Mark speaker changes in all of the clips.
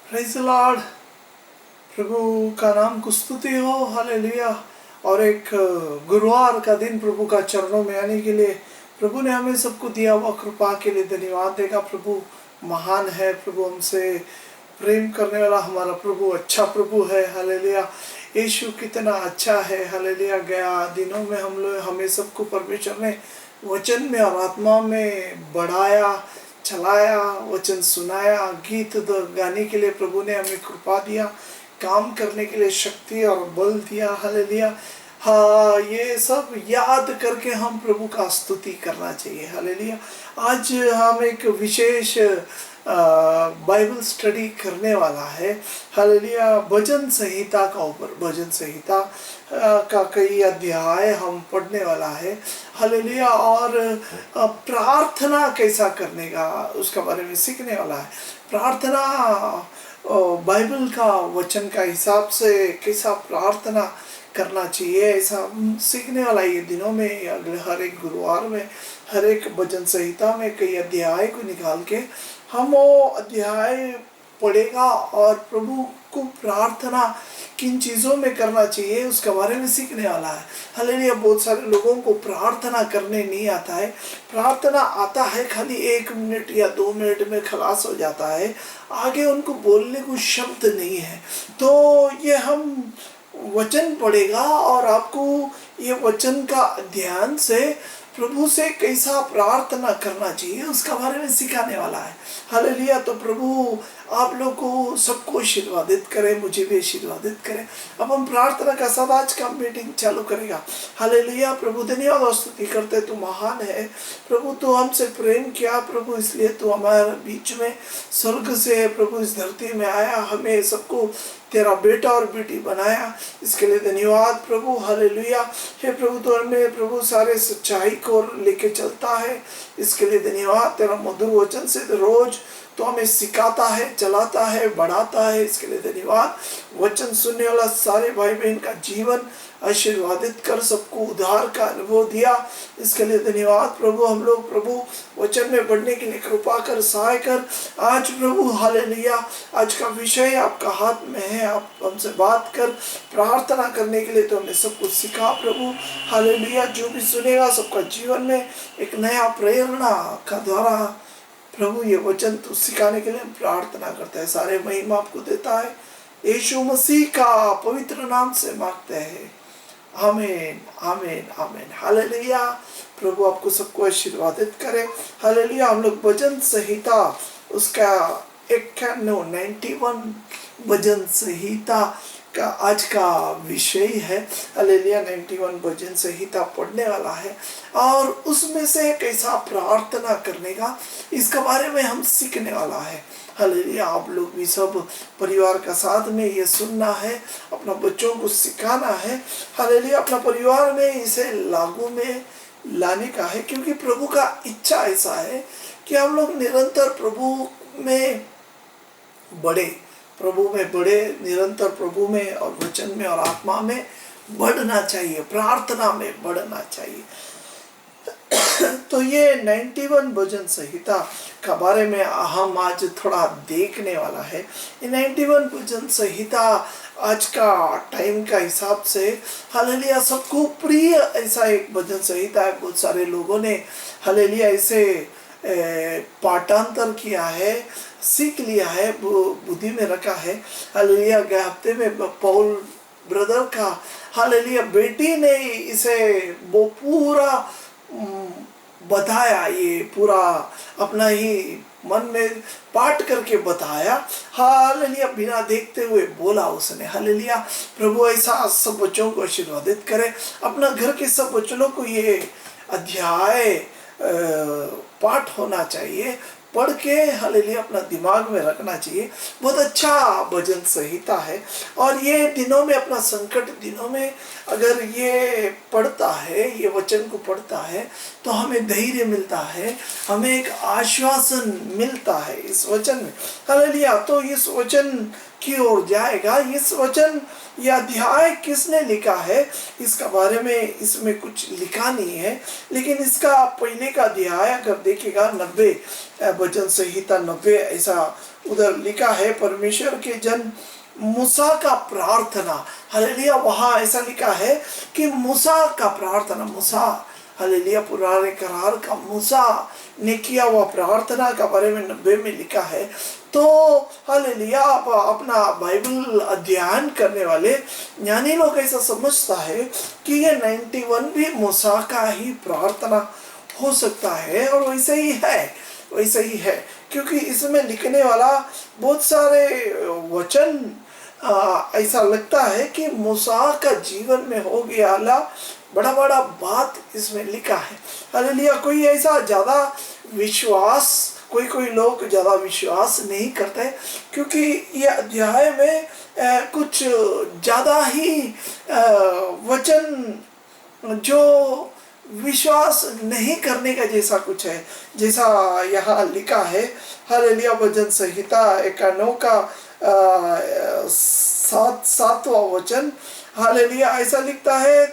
Speaker 1: Praise the Lord. प्रभु का नाम को स्तुति हो। हालेलुया। और एक गुरुवार का दिन प्रभु का चरणों में आने के लिए प्रभु ने हमें सबको दिया हुआ कृपा के लिए धन्यवाद देगा। प्रभु महान है, प्रभु हमसे प्रेम करने वाला हमारा प्रभु अच्छा प्रभु है। हालेलुया। यीशु कितना अच्छा है। हालेलुया। गया दिनों में हमें सबको परमेश्वर ने वचन में और आत्मा में बढ़ाया, चलाया, वचन सुनाया, गीत गाने के लिए प्रभु ने हमें कृपा दिया, काम करने के लिए शक्ति और बल दिया। हालेलुया। हाँ, ये सब याद करके हम प्रभु का स्तुति करना चाहिए। हालेलुया। आज हम एक विशेष बाइबल स्टडी करने वाला है। हालेलुया। भजन संहिता का ऊपर, भजन संहिता का कई अध्याय हम पढ़ने वाला है। हालेलुया। और प्रार्थना कैसा करने का उसका बारे में सीखने वाला है। प्रार्थना बाइबल का वचन का हिसाब से कैसा प्रार्थना करना चाहिए, ऐसा सीखने वाला ये दिनों में। अगले हर एक गुरुवार में, हर एक भजन संहिता में कई अध्याय को निकाल के हम वो अध्याय पढ़ेगा और प्रभु को प्रार्थना किन चीज़ों में करना चाहिए उसके बारे में सीखने वाला है। हालेलुया। बहुत सारे लोगों को प्रार्थना करने नहीं आता है। प्रार्थना आता है खाली 1 मिनट या 2 मिनट में खलास हो जाता है, आगे उनको बोलने को शब्द नहीं है। तो ये हम वचन पढ़ेगा और आपको ये वचन का अध्ययन से प्रभु से कैसा प्रार्थना करना चाहिए उसका बारे में सिखाने वाला है। हालेलुया। तो प्रभु आप लोग को सबको आशीर्वादित करे, मुझे भी आशीर्वादित करे। अब हम प्रार्थना का साथ आज का मीटिंग चालू करेगा। हालेलुया। प्रभु धन्यवाद और स्तुति करते, तू महान है प्रभु। तू हमसे प्रेम किया प्रभु, इसलिए तू हमारे बीच में स्वर्ग से प्रभु इस धरती में आया, हमें सबको तेरा बेटा और बेटी बनाया, इसके लिए धन्यवाद प्रभु। हालेलुया। हे प्रभु, तो हमें प्रभु सारे सच्चाई को लेके चलता है, इसके लिए धन्यवाद। तेरा मधुर वचन से रोज तो हमें सिखाता है, चलाता है, बढ़ाता है, इसके लिए धन्यवाद। वचन सुनने वाला सारे भाई बहन का जीवन आशीर्वादित कर, सबको उद्धार का अनुभव दिया, इसके लिए धन्यवाद प्रभु। हम लोग प्रभु वचन में बढ़ने के लिए कृपा कर, सहाय कर। आज प्रभु हालेलुया, आज का विषय आपका हाथ में है, आप हमसे बात कर। प्रार्थना करने के लिए तो हमने सब कुछ सीखा प्रभु। हालेलुया। जो भी सुनेगा सबका जीवन में एक नया प्रेरणा का द्वारा प्रभु ये वचन तो सिखाने के लिए हम प्रार्थना करते हैं। सारे महिमा आपको देता है, यीशु मसीह का पवित्र नाम से मांगते हैं। आमीन, आमीन, आमीन। हालेलुया। प्रभु आपको सबको आशीर्वादित करे। हालेलुया। हम लोग भजन संहिता उसका 91 भजन संहिता का आज का विषय है। हालेलुया। 91 भजन संहिता पढ़ने वाला है और उसमें से कैसा प्रार्थना करने का इसके बारे में हम सीखने वाला है। हालेलुया। आप लोग भी सब परिवार का साथ में ये सुनना है, अपना बच्चों को सिखाना है। हालेलुया। अपना परिवार में इसे लागू में लाने का है, क्योंकि प्रभु का इच्छा ऐसा है कि हम लोग निरंतर प्रभु में बढ़े, प्रभु में बढ़े, निरंतर प्रभु में और वचन में और आत्मा में बढ़ना चाहिए, प्रार्थना में बढ़ना चाहिए। तो ये 91 भजन संहिता का बारे में हम आज थोड़ा देखने वाला है। ये 91 भजन संहिता आज का टाइम का हिसाब से हालेलुया सबको प्रिय ऐसा एक भजन संहिता है। बहुत सारे लोगों ने हालेलुया इसे पाठांतर किया है, सीख लिया है, बुद्धि में रखा है। हालेलुया। गए हफ्ते में पौल ब्रदर का हालेलुया बेटी ने इसे वो पूरा बताया, ये पूरा अपना ही मन में पाठ करके बताया। हालेलुया। बिना देखते हुए बोला उसने। हालेलुया। प्रभु ऐसा सब बच्चों को आशीर्वादित करे। अपना घर के सब बच्चों को ये अध्याय पाठ होना चाहिए, पढ़ के हालेलुया अपना दिमाग में रखना चाहिए। बहुत अच्छा भजन संहिता है और ये दिनों में, अपना संकट दिनों में अगर ये पढ़ता है, ये वचन को पढ़ता है तो हमें धैर्य मिलता है, हमें एक आश्वासन मिलता है इस वचन में। हालेलुया। तो इस वचन की ओर जाएगा। इस वचन यह अध्याय किसने लिखा है इसका बारे में इसमें कुछ लिखा नहीं है, लेकिन इसका पहले का अध्याय अगर देखेगा 90 भजन संहिता 90 ऐसा उधर लिखा है, परमेश्वर के जन मूसा का प्रार्थना, हालेलुया। वहां ऐसा लिखा है कि मूसा का प्रार्थना, मूसा, हालेलुया, पुराने करार का मूसा ने किया हुआ प्रार्थना का बारे में 90 में लिखा है। तो हालेलुया, आप अपना बाइबल अध्ययन करने वाले ज्ञानी लोग ऐसा समझता है कि ये 91 भी मूसा का ही प्रार्थना हो सकता है, और वैसे ही है, वैसे ही है, क्योंकि इसमें लिखने वाला बहुत सारे वचन ऐसा लगता है कि मूसा का जीवन में हो गया वाला बड़ा बड़ा बात इसमें लिखा है, हालेलुया। कोई ऐसा ज्यादा विश्वास, कोई लोग ज्यादा विश्वास नहीं करते, क्योंकि ये अध्याय में कुछ ज्यादा ही वचन जो विश्वास नहीं करने का जैसा कुछ है, जैसा यहाँ लिखा है, हालेलुया। भजन संहिता 91 का 7वां वचन, हालेलुया, ऐसा लिखता है,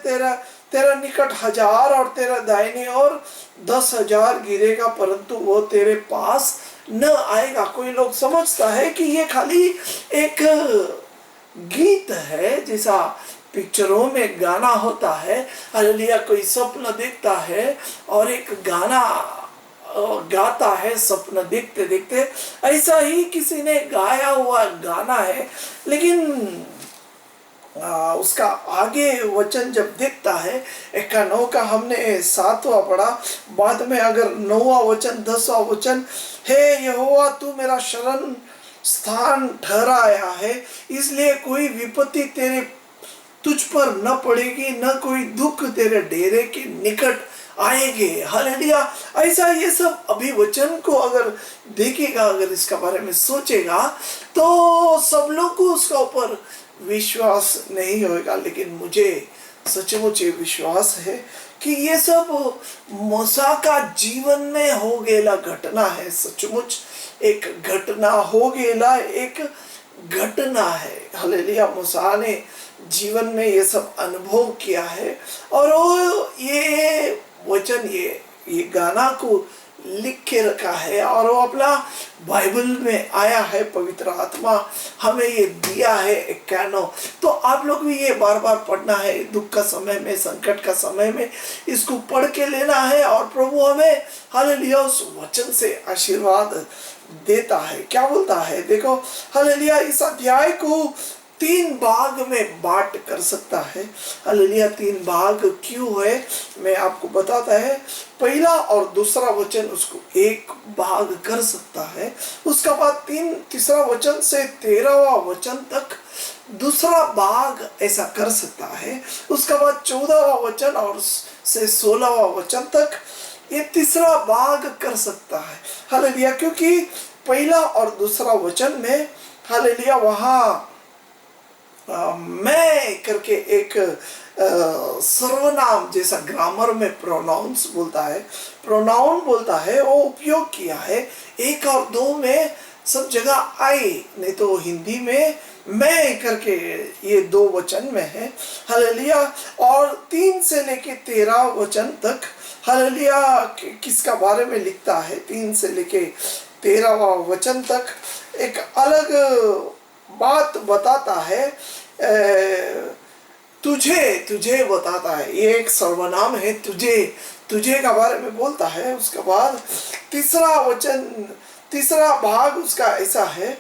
Speaker 1: तेरा निकट 1000 और तेरा दाहिने और 10,000 गिरेगा, परंतु वो तेरे पास न आएगा। कोई लोग समझता है कि ये खाली एक गीत है, जैसा पिक्चरों में गाना होता है, हालेलुया। कोई स्वप्न देखता है और एक गाना गाता है सपना देखते देखते, ऐसा ही किसी ने गाया हुआ गाना है। लेकिन उसका आगे वचन जब देखता है, 91 का हमने 7वां पढ़ा, बाद में अगर 9वां वचन 10वां वचन, हे यहोवा तू मेरा शरण स्थान ठहराया है, इसलिए कोई विपत्ति तेरे तुझ पर न पड़ेगी, न कोई दुख तेरे डेरे के निकट आएंगे, हालेलुया। ऐसा ये सब अभी वचन को अगर देखेगा, अगर इसका बारे में सोचेगा, तो सब लोग को उसका ऊपर विश्वास नहीं होगा। लेकिन मुझे सचमुच विश्वास है कि ये सब मूसा का जीवन में हो गया घटना है, सचमुच एक घटना हो गया, एक घटना है, हालेलुया। मूसा ने जीवन में ये सब अनुभव किया है, और वो ये वचन, ये गाना को लिख के रखा है, और वो अपना बाइबल में आया है, पवित्र आत्मा हमें ये दिया है 91। तो आप लोग भी ये बार बार पढ़ना है, दुख का समय में, संकट का समय में इसको पढ़ के लेना है, और प्रभु हमें हालेलुया उस वचन से आशीर्वाद देता है। क्या बोलता है देखो, हालेलुया, इस अध्याय को 3 भाग में बांट कर सकता है, हालेलुया। 3 भाग क्यों है मैं आपको बताता है। पहला और दूसरा वचन उसको एक भाग कर सकता है, उसका बाद तीसरा वचन से 13वां वचन तक दूसरा भाग ऐसा कर सकता है, उसका बाद 14वां वचन और से 16वां वचन तक ये तीसरा भाग कर सकता है, हालेलुया। क्योंकि पहला और दूसरा वचन में, हालेलुया, वहाँ मैं करके एक सर्वनाम जैसा ग्रामर में प्रोनाउंस बोलता है, प्रोनाउन बोलता है, वो उपयोग किया है। 1 और 2 में सब जगह आई, नहीं तो हिंदी में मैं करके ये 2 वचन में है, हालेलुया। और 3 से लेके 13 वचन तक, हालेलुया, किसका बारे में लिखता है, 3 से लेके 13वां वचन तक एक अलग बात बताता है, तुझे बताता है। ये एक सर्वनाम है, तुझे का बारे में बोलता है। उसके बाद तीसरा वचन, तीसरा भाग उसका ऐसा है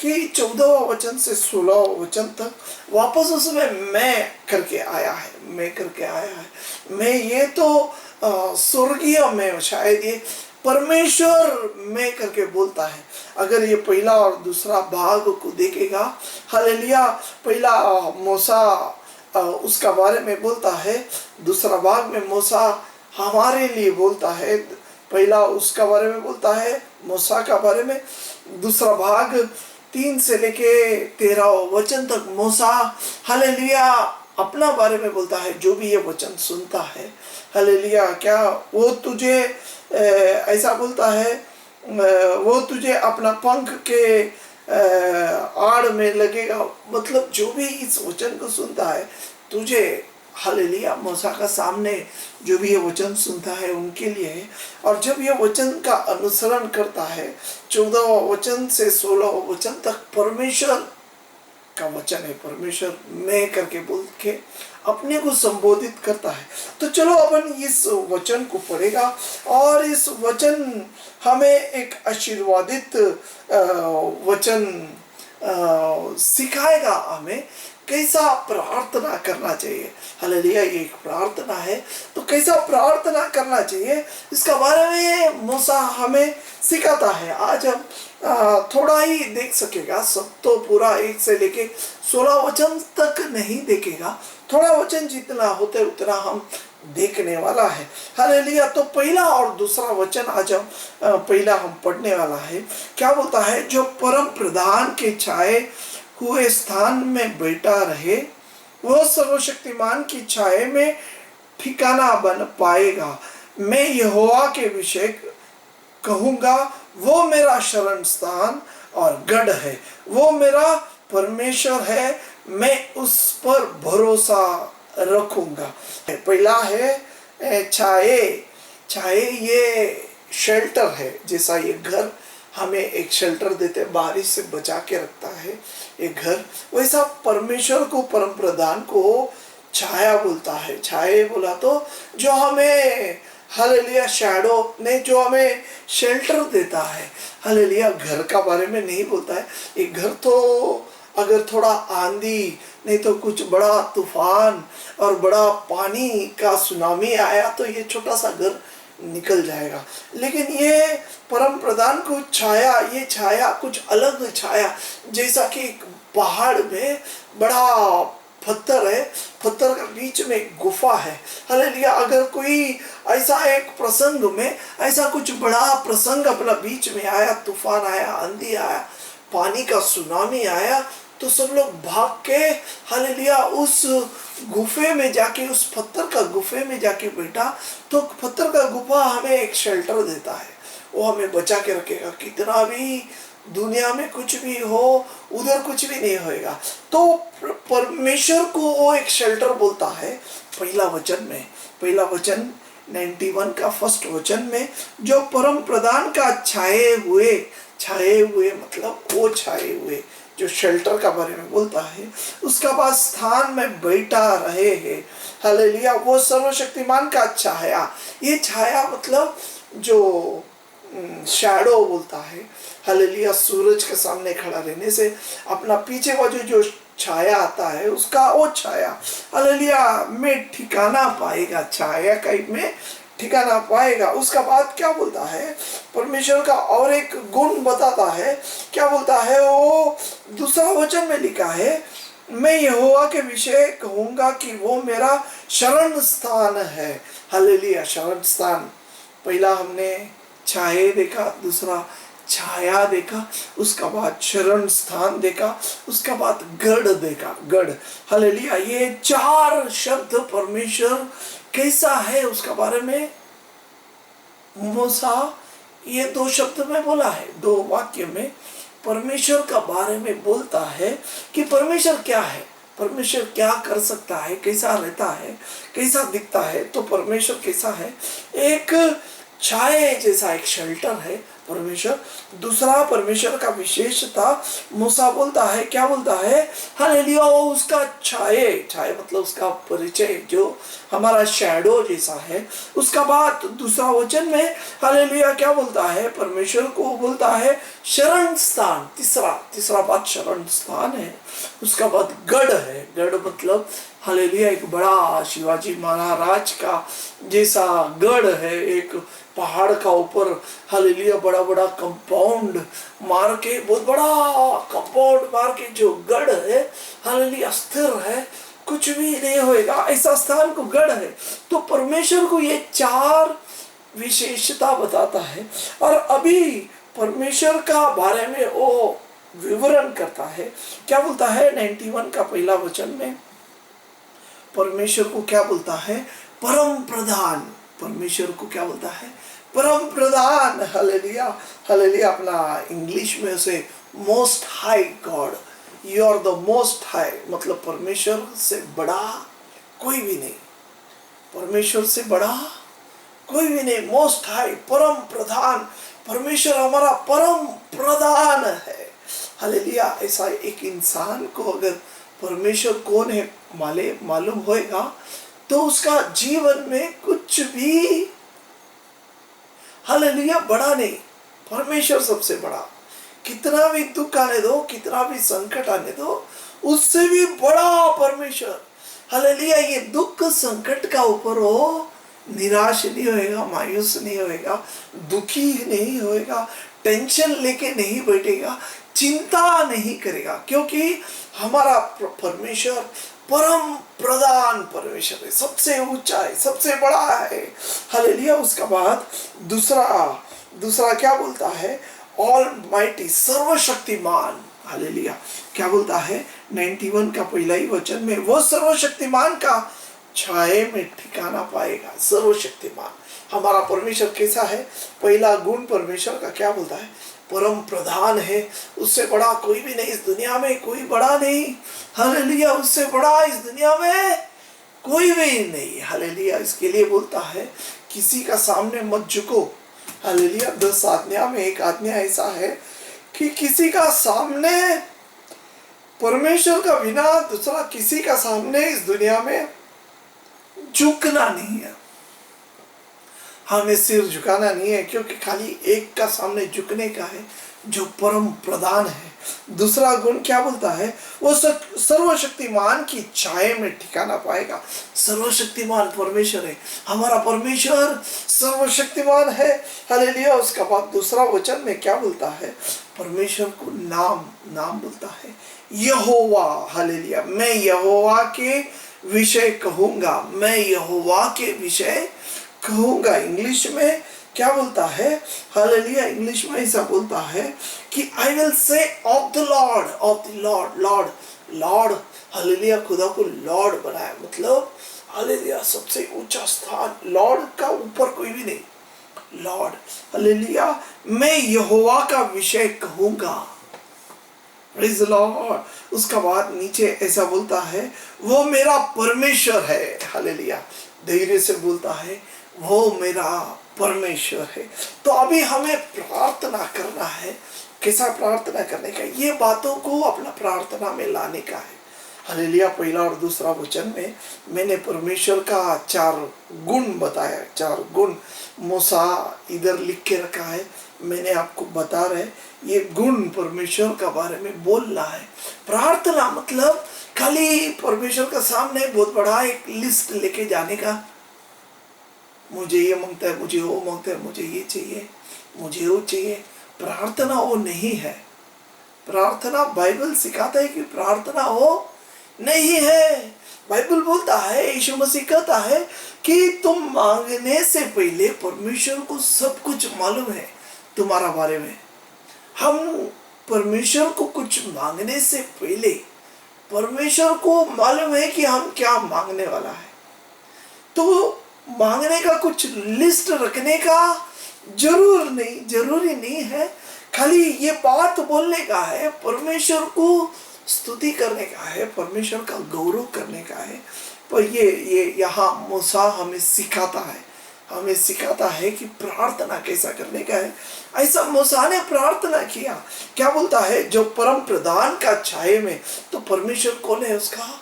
Speaker 1: कि 14वां वचन से 16वां वचन तक वापस उसमें मैं करके आया है, मैं करके आया है। मैं ये तो स्वर्गीय में, शायद ये परमेश्वर में करके बोलता है। अगर ये पहला और दूसरा भाग को देखेगा, हालेलुया, पहला मूसा उसका बारे में बोलता है, दूसरा भाग में मूसा हमारे लिए बोलता है, पहला उसका बारे में बोलता है, मूसा का बारे में, दूसरा भाग 3 से लेके 13 वचन तक मूसा, हालेलुया, अपना बारे में बोलता है। जो भी ये वचन सुनता है, हालेलुया, क्या वो तुझे ऐसा बोलता है, वो तुझे अपना पंख के आड़ में लगेगा। मतलब जो भी इस वचन को सुनता है, तुझे हालेलुया मूसा का सामने जो भी ये वचन सुनता है उनके लिए है। और जब ये वचन का अनुसरण करता है 14 वचन से 16 वचन तक परमेश्वर का वचन है, परमेश्वर मैं करके बोल के अपने को संबोधित करता है। तो चलो अपन इस वचन को पढ़ेगा और इस वचन हमें एक आशीर्वादित वचन सिखाएगा हमें कैसा प्रार्थना करना चाहिए। हालेलुया, ये एक प्रार्थना है तो कैसा प्रार्थना करना चाहिए इसका बारे में मूसा हमें सिखाता है। आज हम थोड़ा ही देख सकेगा, सब तो पूरा 1 से लेके 16 वचन तक नहीं देखेगा, थोड़ा वचन जितना होते उतना हम देखने वाला है। हालेलुया, तो पहला और दूसरा वचन आज हम पहला हम पढ़ने वाला है। क्या बोलता है? जो परम प्रधान के छाए हुए स्थान में बैठा रहे वह सर्वशक्तिमान की छाए में ठिकाना बन पाएगा। मैं यहोवा के विषय कहूंगा, वो मेरा शरण स्थान और गढ़ है, वो मेरा परमेश्वर है, मैं उस पर भरोसा रखूंगा। पहला है छाए। छाए ये शेल्टर है, जैसा ये घर हमें एक शेल्टर देते, बारिश से बचा के रखता है एक घर, वैसा परमेश्वर को, परम प्रधान को छाया बोलता है। छाया बोला तो जो हमें हालेलुया शैडो ने जो हमें शेल्टर देता है। हालेलुया, घर का बारे में नहीं बोलता है। एक घर तो अगर थोड़ा आंधी नहीं तो कुछ बड़ा तूफान और बड़ा पानी का सुनामी आया तो ये छोटा सा घर निकल जाएगा, लेकिन ये परम प्रधान को छाया, ये छाया कुछ अलग छाया, जैसा कि पहाड़ में बड़ा पत्थर है, पत्थर का बीच में गुफा है। हालेलुया, अगर कोई ऐसा एक प्रसंग में ऐसा कुछ बड़ा प्रसंग अपना बीच में आया, तूफान आया, आंधी आया, पानी का सुनामी आया, तो सब लोग भाग के हालेलुया उस गुफे में जाके, उस पत्थर का गुफे में जाके बैठा, तो पत्थर का गुफा हमें एक शेल्टर देता है, वो हमें बचा के रखेगा। कितना भी दुनिया में कुछ भी हो, उधर कुछ भी नहीं होएगा। तो परमेश्वर को वो एक शेल्टर बोलता है। पहला वचन में, पहला वचन 91 का फर्स्ट वचन में, जो परम प्रधान का छाए हुए मतलब वो छाए हुए जो शेल्टर का बारे में बोलता है, उसका बाद स्थान में बैठा रहे हैं। हालेलुया, वो सर्वशक्तिमान का छाया। ये छाया मतलब जो शैडो बोलता है। हालेलुया, सूरज के सामने खड़ा रहने से अपना पीछे बाजू जो छाया आता है उसका वो छाया हालेलुया में ठिकाना पाएगा, छाया टाइप में ठिकाना पाएगा। उसका बाद क्या बोलता है? परमेश्वर का और एक गुण बताता है। क्या बोलता है? वो दूसरा वचन में लिखा है, मैं यहोवा के विषय कहूंगा कि वो मेरा शरण स्थान है। हालेलुया, शरण स्थान। पहला हमने छाये देखा, दूसरा छाया देखा, उसका बाद शरण स्थान देखा, उसका बाद गढ़ देखा, गढ़। हालेलुया, ये 4 शब्द परमेश्वर कैसा है उसका बारे में मूसा ये 2 शब्द में बोला है, 2 वाक्य में परमेश्वर का बारे में बोलता है कि परमेश्वर क्या है, परमेश्वर क्या कर सकता है, कैसा रहता है, कैसा दिखता है। तो परमेश्वर कैसा है? एक छाए जैसा एक शेल्टर है परमेश्वर। दूसरा परमेश्वर का विशेषता मूसा बोलता है, क्या बोलता है? हालेलुया, उसका छाए, छाए मतलब उसका परिचय जो हमारा शैडो जैसा है। उसका बाद दूसरा वचन में हालेलुया क्या बोलता है? परमेश्वर को बोलता है शरण स्थान। तीसरा बात शरण स्थान है। उसका बाद गढ़ है, गढ़ मतलब हालेलुया एक बड़ा शिवाजी महाराज का जैसा गढ़ है, एक पहाड़ का ऊपर हालेलुया बड़ा बड़ा कंपाउंड मार के, बहुत बड़ा कंपाउंड मार के जो गढ़ है हालेलुया स्थिर है, कुछ भी नहीं होएगा, ऐसा स्थान को गढ़ है। तो परमेश्वर को ये 4 विशेषता बताता है। और अभी परमेश्वर का बारे में वो विवरण करता है। क्या बोलता है 91 का पहला वचन में? परमेश्वर को क्या बोलता है? परम प्रधान। परमेश्वर को क्या बोलता है? परम प्रधान। Hallelujah, hallelujah. अपना इंग्लिश में उसे most high God, you are the most high, मतलब परमेश्वर से बड़ा कोई भी नहीं, परमेश्वर से बड़ा कोई भी नहीं। मोस्ट हाई, परम प्रधान, परमेश्वर हमारा परम प्रधान है। हालेलुया। ऐसा एक इंसान को अगर परमेश्वर कौन है मालूम होएगा तो उसका जीवन में कुछ भी, हालेलुया, बड़ा नहीं। परमेश्वर सबसे बड़ा। कितना भी दुख आने दो, कितना भी संकट आने दो, उससे भी बड़ा परमेश्वर। हालेलुया। ये दुख संकट का ऊपर हो निराश नहीं होएगा, मायूस नहीं होएगा, दुखी नहीं होएगा, टेंशन लेके नहीं बैठेगा, चिंता नहीं करेगा, क्योंकि हमारा परमेश्वर परम प्रधान परमेश्वर है, सबसे ऊंचा है, सबसे बड़ा है। हालेलुया। उसका बाद दूसरा क्या बोलता है? ऑल माइटी, सर्वशक्तिमान। हालेलुया। क्या बोलता है 91 का पहला ही वचन में? वो सर्वशक्तिमान का छाये में ठिकाना पाएगा। सर्वशक्तिमान हमारा परमेश्वर कैसा है? पहला गुण परमेश्वर का क्या बोलता है? परम प्रधान है। उससे बड़ा कोई भी नहीं इस दुनिया में, कोई बड़ा नहीं। हालेलुया। उससे बड़ा इस दुनिया में कोई भी नहीं। हालेलुया। इसके लिए बोलता है किसी का सामने मत झुको। हालेलुया। 10 आज्ञा में एक आज्ञा ऐसा है कि किसी का सामने, परमेश्वर का बिना दूसरा किसी का सामने इस दुनिया में झुकना नहीं है। हमें सिर झुकाना नहीं है, क्योंकि खाली एक का सामने झुकने का है जो परम प्रधान है। दूसरा गुण क्या बोलता है? वो सर्वशक्तिमान की छाये में ठिकाना पाएगा। सर्वशक्तिमान परमेश्वर है, हमारा परमेश्वर सर्वशक्तिमान है। हालेलुया। उसका बाद दूसरा वचन में क्या बोलता है? परमेश्वर को नाम बोलता है, यहोवा। हालेलुया। मैं यहोवा के विषय कहूंगा, मैं यहोवा के विषय कहूंगा। इंग्लिश में क्या बोलता है? हालेलुया। इंग्लिश में ऐसा बोलता है कि I will say of the Lord, of the Lord. Hallelujah. खुदा को लॉर्ड बनाया, मतलब हालेलुया सबसे ऊंचा स्थान। लॉर्ड का ऊपर कोई भी नहीं, लॉर्ड। हालेलुया। मैं यहोवा का विषय कहूंगा। Praise the Lord. उसका बाद नीचे ऐसा बोलता है, वो मेरा परमेश्वर है। हालेलुया। धैर्य से बोलता है, वो मेरा परमेश्वर है। तो अभी हमें प्रार्थना करना है। कैसा प्रार्थना करने का? ये बातों को अपना प्रार्थना में लाने का है। हालेलुया। पहला और दूसरा वचन में मैंने परमेश्वर का 4 गुण बताया। 4 गुण मूसा इधर लिख के रखा है, मैंने आपको बता रहे ये गुण परमेश्वर का बारे में बोलना है। प्रार्थना मतलब खाली परमेश्वर का सामने बहुत बड़ा एक लिस्ट लेके जाने का, मुझे ये मांगता है, मुझे वो मांगता है, मुझे ये चाहिए, मुझे वो चाहिए। प्रार्थना वो नहीं है। प्रार्थना बाइबल सिखाता है कि प्रार्थना वो नहीं है। बाइबल बोलता है, यीशु मसीह कहता है कि तुम मांगने से पहले परमेश्वर को सब कुछ मालूम है तुम्हारा बारे में। हम परमेश्वर को कुछ मांगने से पहले परमेश्वर को मालूम है कि हम क्या मांगने वाला है। तो मांगने का कुछ लिस्ट रखने का जरूरी नहीं है। खाली ये बात बोलने का है, परमेश्वर को स्तुति करने का है, परमेश्वर का गौरव करने का है। पर ये यहाँ मूसा हमें सिखाता है कि प्रार्थना कैसा करने का है। ऐसा मूसा ने प्रार्थना किया। क्या बोलता है? जो परम प्रधान का छाये में, तो परमेश्वर कौन है उसका?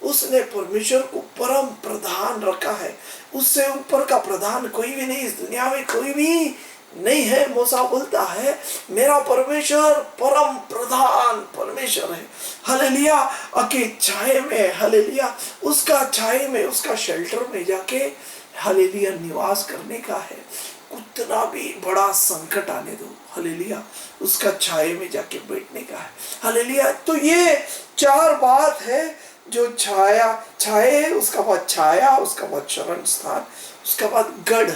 Speaker 1: उसने परमेश्वर को परम प्रधान रखा है। उससे ऊपर का प्रधान कोई भी नहीं, इस दुनिया में कोई भी नहीं है। मूसा बोलता है मेरा परमेश्वर परम प्रधान परमेश्वर है। हालेलुया। अके छाये में, हालेलुया, उसका छाये में, उसका शेल्टर में जाके हालेलुया निवास करने का है। कितना भी बड़ा संकट आने दो, हालेलुया, उसका छाये में जाके बैठने का है। हालेलुया। तो ये 4 बात है जो छाये, उसका बाद छाया, उसका बाद शरण स्थान, उसका बाद गढ़,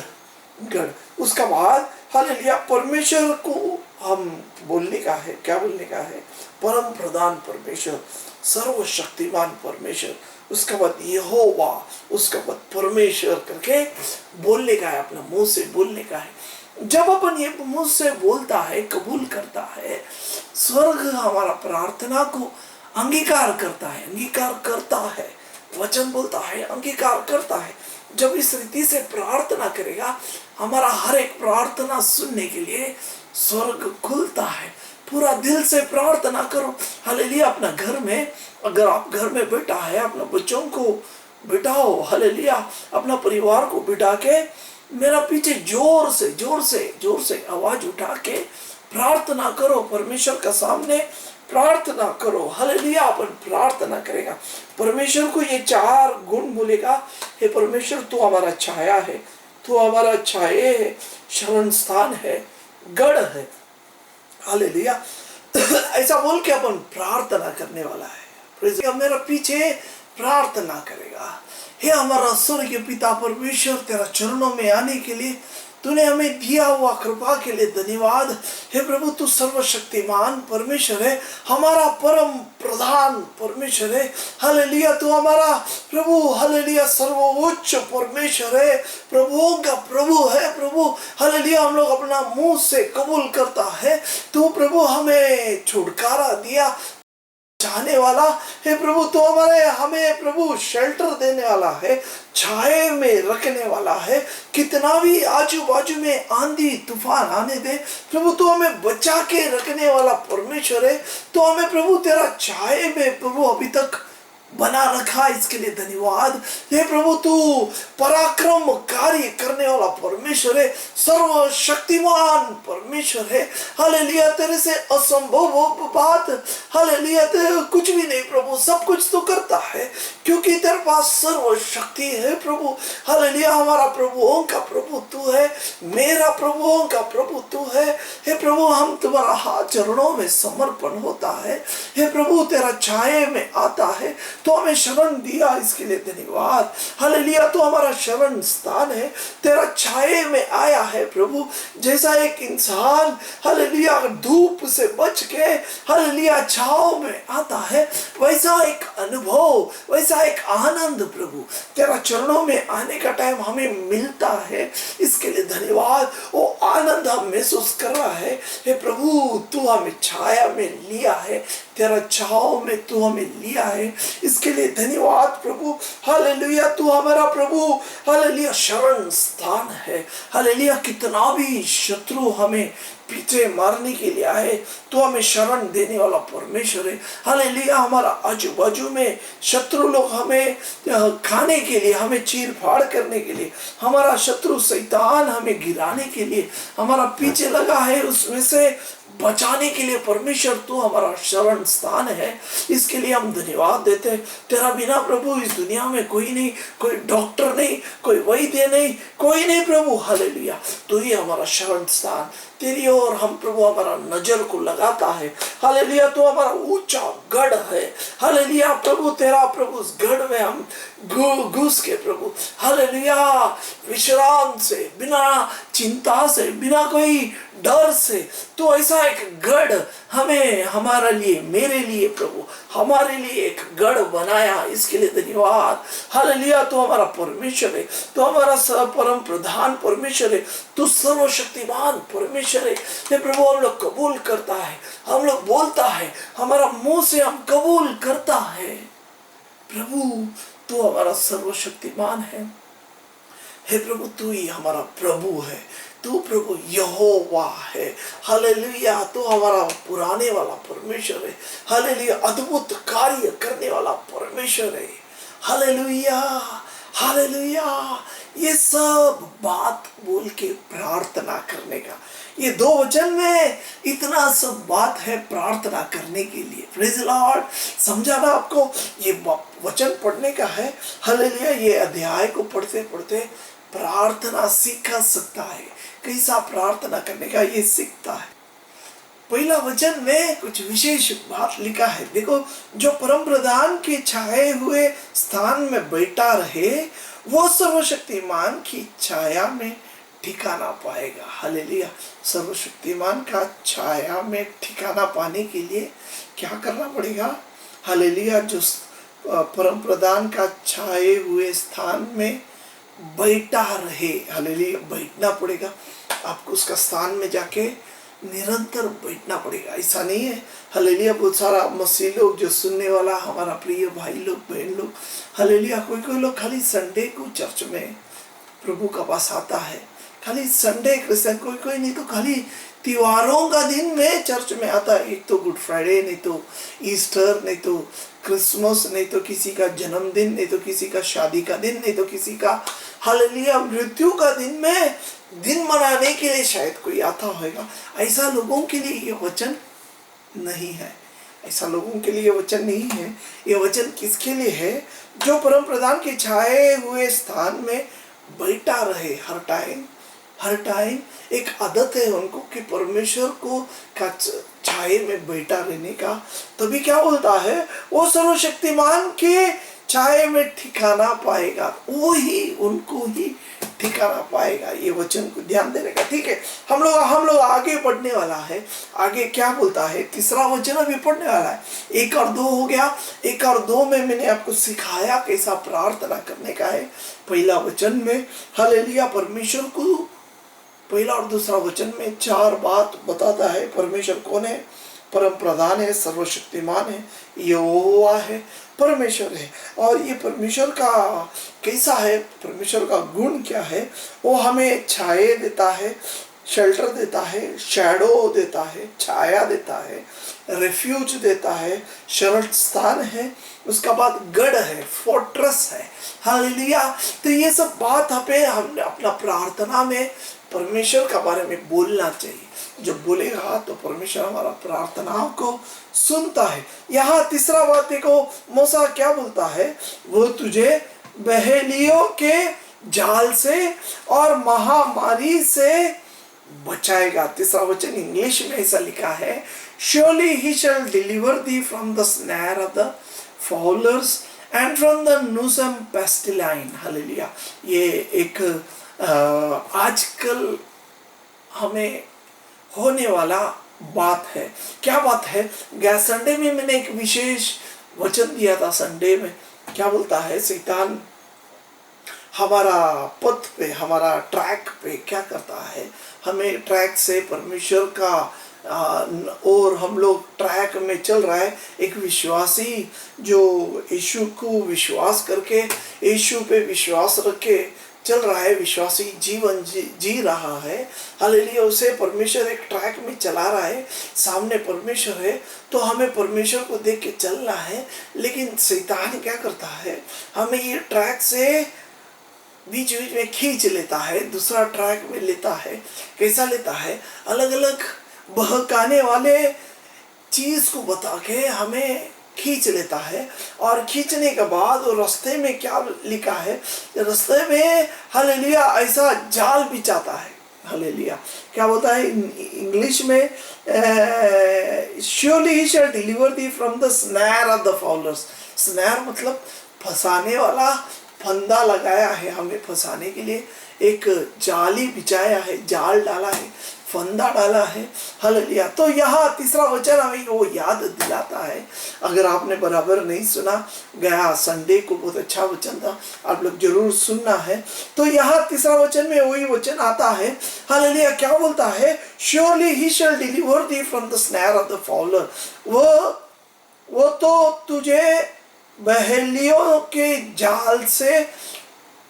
Speaker 1: उसका बाद हालेलुया परमेश्वर को हम बोलने का है। क्या बोलने का है? परम प्रधान परमेश्वर, सर्वशक्तिमान परमेश्वर, उसका बाद यहोवा, उसका बाद परमेश्वर करके बोलने का है, अपना मुंह से बोलने का है। जब अपन ये मुंह से बोलता है, कबूल करता है, स्वर्ग हमारा प्रार्थना को अंगीकार करता है। वचन बोलता है, अंगीकार करता है। जब इस रीति से प्रार्थना करेगा, हमारा हर एक प्रार्थना सुनने के लिए स्वर्ग खुलता है। पूरा दिल से प्रार्थना करो। हालेलुया। अपना घर में, अगर आप घर में बैठा है, अपने बच्चों को बिठाओ, हालेलुया, अपना परिवार को बिठा के मेरा पीछे जोर से आवाज उठा के प्रार्थना करो। परमेश्वर का सामने प्रार्थना करो। हालेलुया। अपन प्रार्थना करेगा, परमेश्वर को ये 4 गुण बोलेगा। हे परमेश्वर, तू हमारा छाया है, तू हमारा छाया है, शरण स्थान है, गढ़ है। हालेलुया। ऐसा बोल के अपन प्रार्थना करने वाला है। मेरा पीछे प्रार्थना करेगा। हे हमारा स्वर्गीय पिता परमेश्वर, तेरा चरणों में आने के लिए तूने हमें दिया हुआ कृपा के लिए धन्यवाद। हे प्रभु, तू सर्वशक्तिमान परमेश्वर है, हमारा परम प्रधान परमेश्वर है। हालेलुया। तू हमारा प्रभु, हालेलुया, सर्वोच्च परमेश्वर है, प्रभुओं का प्रभु है। प्रभु, हालेलुया, हम लोग अपना मुंह से कबूल करता है, तू प्रभु हमें छुटकारा दिया चाहने वाला हे प्रभु। तो हमें प्रभु शेल्टर देने वाला है, छाए में रखने वाला है। कितना भी आजू बाजू में आंधी तूफान आने दे, प्रभु तो हमें बचा के रखने वाला परमेश्वर है। तो हमें प्रभु तेरा छाए में प्रभु अभी तक बना रखा, इसके लिए धन्यवाद। हे प्रभु, तू पराक्रम कार्य करने वाला परमेश्वर है, सर्वशक्तिमान परमेश्वर है। हालेलुया। तेरे से असंभव बात, हालेलुया, कुछ भी नहीं प्रभु, सब कुछ तो करता है, क्योंकि तेरे पास सर्वशक्ति है प्रभु। हालेलुया। हमारा प्रभुओं का प्रभु तू है, मेरा प्रभुओं का प्रभु तू है। हे प्रभु, हम तुम्हारा हाथ चरणों में समर्पण होता है। हे प्रभु, तेरा छाये में आता है, तो हमें शरण दिया, इसके लिए धन्यवाद। हालेलुया। तो हमारा शरण स्थान है, तेरा छाये में आया है प्रभु। जैसा एक इंसान, हालेलुया, धूप से बच के, हालेलुया, छाव में आता है, वैसा एक अनुभव, वैसा एक आनंद प्रभु तेरा चरणों में आने का टाइम हमें मिलता है, इसके लिए धन्यवाद। वो आनंद हम महसूस कर रहा है। हे प्रभु, तू हमें छाया में लिया है, तेरा छाव में तू हमें लिया है, इसके लिए धन्यवाद प्रभु। हालेलुया। तू हमारा प्रभु, हालेलुया, शरण स्थान है। हालेलुया। कितना भी शत्रु हमें पीछे मारने के लिए आए, तो हमें शरण देने वाला परमेश्वर है। हालेलुया। हमारा आजू बाजू में शत्रु लोग हमें खाने के लिए, हमें चीर फाड़ करने के लिए, हमारा शत्रु शैतान हमें गिराने के लिए हमारा पीछे लगा है, उसमें से बचाने के लिए परमेश्वर तू हमारा शरण स्थान है, इसके लिए हम धन्यवाद देते हैं। तेरा बिना प्रभु इस दुनिया में कोई नहीं, कोई डॉक्टर नहीं, कोई वैद्य नहीं, कोई नहीं प्रभु। हालेलुया। तू ही हमारा शरण स्थान, तेरी ओर हम प्रभु हमारा नजर को लगाता है। हालेलुया। तो हमारा ऊंचा गढ़ है। हालेलुया। प्रभु तेरा प्रभु उस गढ़ में हम घुस के प्रभु, हालेलुया, विश्राम से, बिना चिंता से, बिना कोई डर से, तो ऐसा एक गढ़ हमें, हमारे लिए, मेरे लिए प्रभु, हमारे लिए एक गढ़ बनाया, इसके लिए धन्यवाद। हालेलुया। तो हमारा परमेश्वर है, तो हमारा परम प्रधान परमेश्वर है, तो सर्वशक्तिमान परमेश्वर है। ये प्रभु हम लोग कबूल करता है, हम लोग बोलता है, हमारा मुंह से हम कबूल करता है प्रभु तू हमारा सर्वशक्तिमान है। हे प्रभु, तू ही हमारा प्रभु है, तू प्रभु यहोवा है। हालेलुया। तू हमारा पुराने वाला परमेश्वर है। हालेलुया। अद्भुत कार्य करने वाला परमेश्वर है। हालेलुया। हालेलुया। ये सब बात बोल के प्रार्थना करने का, ये 2 वचन में इतना सब बात है प्रार्थना करने के लिए। Praise the Lord. समझा ना आपको? ये वचन पढ़ने का है। हालेलुया। ये अध्याय को पढ़ते पढ़ते प्रार्थना सीख सकता है, कैसा प्रार्थना करने का ये सीखता है। पहला वचन में कुछ विशेष बात लिखा है। देखो, जो परम प्रधान के छाए हुए स्थान में बैठा रहे, वो सर्वशक्तिमान की छाया में ठिकाना पाएगा। हालेलुया। सर्वशक्तिमान का छाया में ठिकाना पाने के लिए क्या करना पड़ेगा? हालेलुया। जो परम प्रधान का छाए हुए स्थान में बैठा रहे, हालेलुया, बैठना पड़ेगा आपको। उसका स्थान में जाके निरंतर बैठना पड़ेगा, ऐसा नहीं है। हालेलुया, बहुत सारा मसीह लोग जो सुनने वाला हमारा प्रिय भाई लोग बहन लोग, हालेलुया, कोई कोई लोग खाली संडे को चर्च में प्रभु का पास आता है, खाली संडे क्रिश्चियन, कोई कोई नहीं तो खाली त्योहारों का दिन में चर्च में आता है। एक तो गुड फ्राइडे, नहीं तो ईस्टर, नहीं तो क्रिसमस, नहीं तो किसी का जन्मदिन, नहीं तो किसी का शादी का दिन, नहीं तो किसी का हालेलुया मृत्यु का दिन में दिन मनाने के लिए शायद कोई आता होगा। ऐसा लोगों के लिए ये वचन नहीं है, ऐसा लोगों के लिए वचन नहीं है। ये वचन किसके लिए है? जो परम प्रधान के छाए हुए स्थान में बैठा रहे हर टाइम, हर टाइम। एक आदत है उनको कि परमेश्वर को का छाए में बैठा रहने का। तभी क्या बोलता है, वो सर्वशक्तिमान के छाए में ठिकाना पाएगा, वो ही उनको ही ठिकाना पाएगा। ये वचन को ध्यान देने का, ठीक है। हम लोग आगे बढ़ने वाला है। आगे क्या बोलता है? तीसरा वचन अभी पढ़ने वाला है। 1 और 2 हो गया। 1 और 2 में मैंने आपको सिखाया कैसा प्रार्थना करने का है। पहला वचन में हालेलुया परमेश्वर को, पहला और दूसरा वचन में 4 बात बताता है। परमेश्वर कौन है? परम प्रधान है, सर्वशक्तिमान है, यहोवा है, परमेश्वर है। और ये परमेश्वर का कैसा है, परमेश्वर का गुण क्या है? वो हमें छाए देता है, शेल्टर देता है, शैडो देता है, छाया देता है, रेफ्यूज देता है, शरण स्थान है, उसका बाद गढ़ है, फोर्ट्रेस है। हालेलुया। तो ये सब बात हमें हमने अपना प्रार्थना में परमेश्वर के बारे में बोलना चाहिए। जब बोलेगा तो परमेश्वर हमारा प्रार्थनाओं को सुनता है। यहाँ तीसरा बात देखो, मूसा क्या बोलता है? वो तुझे बहेलियों के जाल से और महामारी से बचाएगा। तीसरा वचन इंग्लिश में ऐसा लिखा है, surely he shall deliver thee from the snare of the fowlers and from the noisome pestilence। Hallelujah. ये एक आजकल हमें होने वाला बात है। क्या बात है? गया संडे में मैंने एक विशेष वचन दिया था। संडे में क्या बोलता है? शैतान हमारा पथ पे, हमारा ट्रैक पे क्या करता है? हमें ट्रैक से परमेश्वर का और हम लोग ट्रैक में चल रहा है। एक विश्वासी जो यीशु को विश्वास करके, यीशु पे विश्वास रख के चल रहा है, विश्वासी जीवन जी रहा है, हालेलुया, उसे परमेश्वर एक ट्रैक में चला रहा है। सामने परमेश्वर है तो हमें परमेश्वर को देख के चलना है। लेकिन शैतान क्या करता है? हमें ये ट्रैक से बीच बीच में खींच लेता है, दूसरा ट्रैक में लेता है। कैसा लेता है? अलग अलग बहकाने वाले चीज को बता के हमें खींच लेता है। और खींचने के बाद वो रास्ते में क्या लिखा है? रास्ते में हालेलुया ऐसा जाल बिछाता है। हालेलुया। क्या बोलता है इंग्लिश में? surely he shall deliver thee from the snare of the fowlers। Snare मतलब फंसाने वाला, फंदा लगाया है हमें फंसाने के लिए, एक जाली बिछाया है, जाल डाला है, फंदा डाला है। हालेलुया। तो यहाँ तीसरा वचन हमें वो याद दिलाता है। अगर आपने बराबर नहीं सुना, गया संडे को बहुत अच्छा वचन था, आप लोग जरूर सुनना है। तो यहाँ तीसरा वचन में वही वचन आता है। हालेलुया। क्या बोलता है? surely he shall deliver thee from the snare of the fowler। वो तो तुझे बहेलियों के जाल से,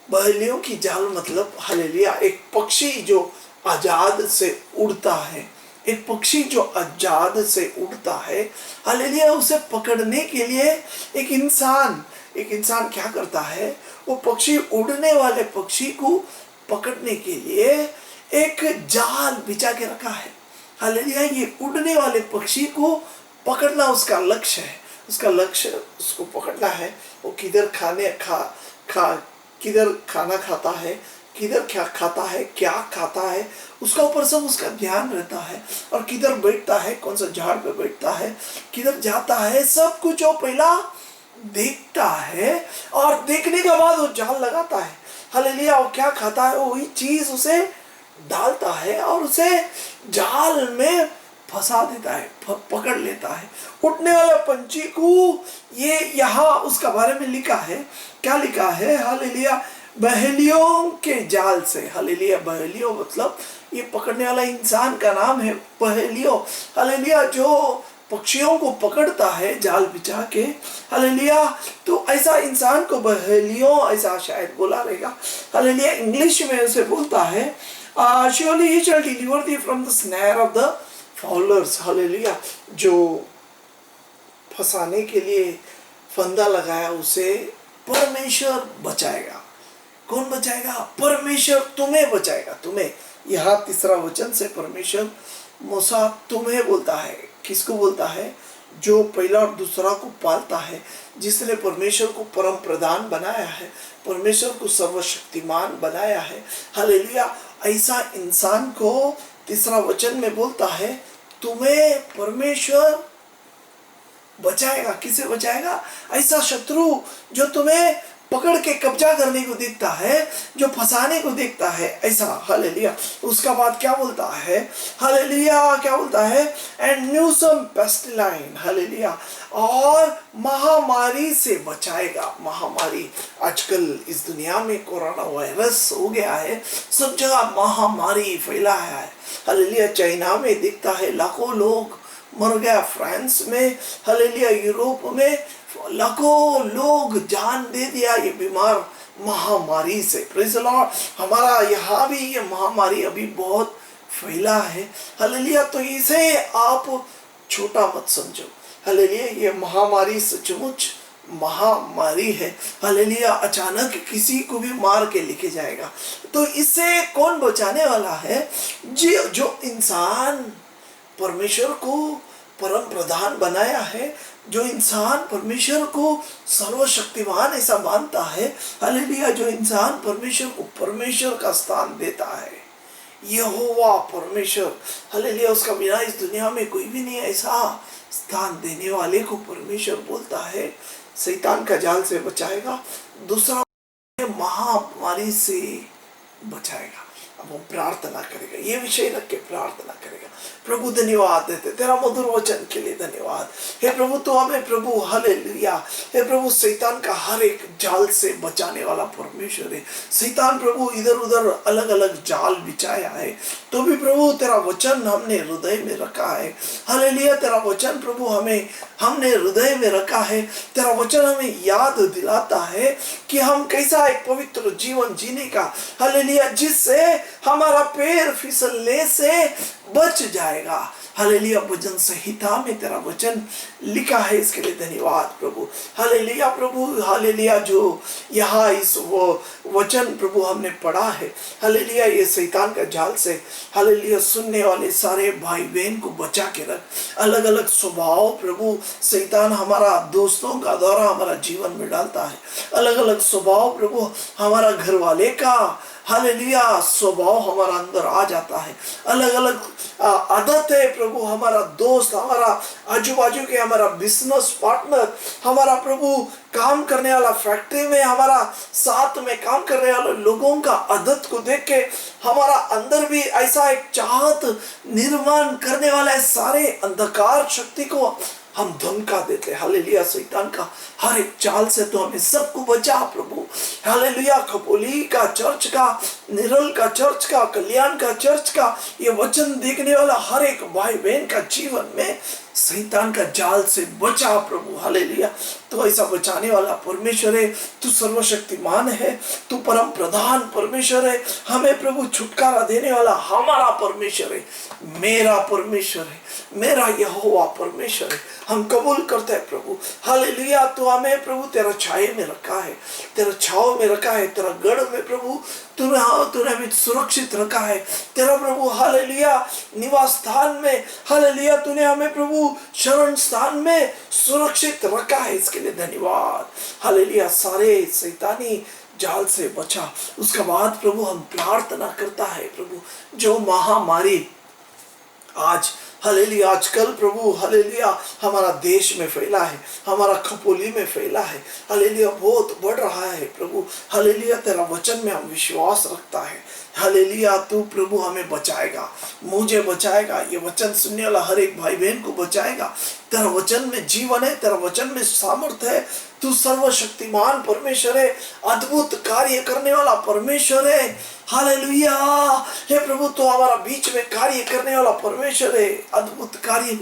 Speaker 1: बहेलियों की जाल मतलब हालेलुया एक पक्षी जो आजाद से उड़ता है, एक पक्षी जो आजाद से उड़ता है, हालेलुया, उसे पकड़ने के लिए एक इंसान क्या करता है? वो पक्षी, उड़ने वाले पक्षी को पकड़ने के लिए एक जाल बिछा के रखा है। हालेलुया। ये उड़ने वाले पक्षी को पकड़ना उसका लक्ष्य है। उसका लक्ष्य उसको पकड़ना है। वो किधर किधर खाना खाता है, किधर क्या खाता है, क्या खाता है, उसका ऊपर सब उसका ध्यान रहता है। और किधर बैठता है, कौन सा झाड़ पे बैठता है, किधर जाता है, सब कुछ वो पहला देखता है। और देखने के बाद वो जाल लगाता है। हालेलुया। वो क्या खाता है, वही चीज उसे डालता है और उसे जाल में फंसा देता है, पकड़ लेता है। उड़ने वाला पंछी को ये यहाँ उसका बारे में लिखा है। क्या लिखा है? हालेलुया। बहेलियों के जाल से। हालेलुया। बहेलियों मतलब ये पकड़ने वाला इंसान का नाम है, बहेलियों। हालेलुया। जो पक्षियों को पकड़ता है जाल बिछा के। हालेलुया। तो ऐसा इंसान को बहेलियों, ऐसा शायद बोला रहेगा। हालेलुया। इंग्लिश में उसे बोलता है surely he shall deliver thee from the snare of the fowlers। Hallelujah. जो फंसाने के लिए फंदा लगाया उसे परमेश्वर बचाएगा। कौन बचाएगा? परमेश्वर तुम्हें बचाएगा, तुम्हें। यह तीसरा वचन से परमेश्वर मूसा तुम्हें बोलता है। किसको बोलता है? जो पहला और दूसरा को पालता है, जिसने परमेश्वर को परम प्रधान बनाया है, परमेश्वर को सर्वशक्तिमान बनाया है। हालेलुया। ऐसा इंसान को तीसरा वचन में बोलता है तुम्हें परमेश्वर बचाएगा। किसे बचाएगा? ऐसा शत्रु जो तुम्हें पकड़ के कब्जा करने को देखता है, जो फंसाने को देखता है, ऐसा। हालेलुया। उसका बाद क्या बोलता है? हालेलुया। क्या बोलता है? And noisome pestilence. Hallelujah. और महामारी से बचाएगा। महामारी, आजकल इस दुनिया में कोरोना वायरस हो गया है, सब जगह महामारी फैला है। हालेलुया। चाइना में दिखता है लाखों लोग मर गया, फ्रांस में, हालेलुया, यूरोप में लाखों लोग जान दे दिया ये बीमार महामारी से। Praise the Lord. हमारा यहाँ भी ये महामारी अभी बहुत फैला है। हालेलुया। तो इसे आप छोटा मत समझो। हालेलुया। ये महामारी सचमुच महामारी है। हालेलुया। अचानक किसी को भी मार के लेके जाएगा। तो इससे कौन बचाने वाला है? जो इंसान परमेश्वर को परम प्रधान बनाया है, जो इंसान परमेश्वर को सर्वशक्तिमान ऐसा मानता है। हालेलुया। जो इंसान परमेश्वर को परमेश्वर का स्थान देता है, यहोवा परमेश्वर। हालेलुया। उसका बिना इस दुनिया में कोई भी नहीं। ऐसा स्थान देने वाले को परमेश्वर बोलता है शैतान का जाल से बचाएगा। दूसरा, महामारी से बचाएगा। अब वो प्रार्थना करेगा, ये विषय रख के प्रार्थना करेगा। प्रभु धन्यवाद देते तेरा मधुर वचन के लिए। धन्यवाद हे प्रभु। तो हमें प्रभु, हालेलुया, हे प्रभु, शैतान का हर एक जाल से बचाने वाला परमेश्वर है। शैतान प्रभु इधर उधर अलग अलग जाल बिछाया है, तो भी प्रभु तेरा वचन हमने हृदय में रखा है। हालेलुया। तेरा वचन प्रभु हमने हृदय में रखा है। तेरा वचन हमें याद दिलाता है कि हम कैसा एक पवित्र जीवन जीने का। हालेलुया। जिससे हमारा पैर फिसलने से बच जाएगा। हालेलुया। भजन संहिता में तेरा वचन लिखा है, इसके लिए धन्यवाद प्रभु। हालेलुया प्रभु। हालेलुया। जो यहाँ इस वचन प्रभु हमने पढ़ा है, हालेलुया, ये शैतान का जाल से, हालेलुया, सुनने वाले सारे भाई बहन को बचा के रख। अलग अलग स्वभाव प्रभु शैतान हमारा दोस्तों का द्वारा हमारा जीवन में डालता है। अलग अलग स्वभाव प्रभु हमारा घर वाले का, हालेलुया, स्वभाव हमारा अंदर आ जाता है। अलग अलग आदत है प्रभु हमारा दोस्त, हमारा आजू बाजू के, हमारा बिजनेस पार्टनर, हमारा प्रभु काम करने वाला, फैक्ट्री में हमारा साथ में काम करने वाले लोगों का आदत को देख के हमारा अंदर भी ऐसा एक चाहत निर्माण करने वाला सारे अंधकार शक्ति को हम धमका देते। हालेलुया। शैतान का हर एक चाल से तो हमें सबको बचा प्रभु। हालेलुया। खपोली का, चर्च का, निरल का चर्च का, कल्याण का चर्च का, ये वचन देखने वाला हर एक भाई बहन का जीवन में शैतान का जाल से बचा प्रभु। हालेलुया। तो ऐसा बचाने वाला परमेश्वर है। तू सर्वशक्तिमान है, तू परम प्रधान परमेश्वर है। हमें प्रभु छुटकारा देने वाला हमारा परमेश्वर है, मेरा परमेश्वर है, मेरा यहोवा परमेश्वर है। हम कबूल करते हैं प्रभु। हालेलुया। तो हमें प्रभु तेरा छाये में रखा है, तेरा छाव में रखा है, तेरा गढ़ में प्रभु तूने हमें सुरक्षित रखा है। तेरा प्रभु हालेलुया निवास स्थान में, हालेलुया, तूने हमें प्रभु शरण स्थान में सुरक्षित रखा है, इसके लिए धन्यवाद। हालेलुया। सारे शैतानी जाल से बचा। उसके बाद प्रभु हम प्रार्थना करता है प्रभु, जो महामारी आज, हालेलुया, आजकल प्रभु, हालेलुया, हमारा देश में फैला है, हमारा खपोली में फैला है, हालेलुया, बहुत बढ़ रहा है प्रभु। हालेलुया। तेरा वचन में हम विश्वास रखता है, हालेलुया, तू प्रभु हमें बचाएगा, मुझे बचाएगा, ये वचन सुनने वाला हर एक भाई बहन को बचाएगा। तेरा वचन में जीवन है, तेरा वचन में सामर्थ है। तू सर्वशक्तिमान परमेश्वर है, अद्भुत कार्य करने वाला परमेश्वर है। हालेलुया, हे प्रभु, तू हमारा बीच में कार्य करने वाला परमेश्वर है, अद्भुत कार्य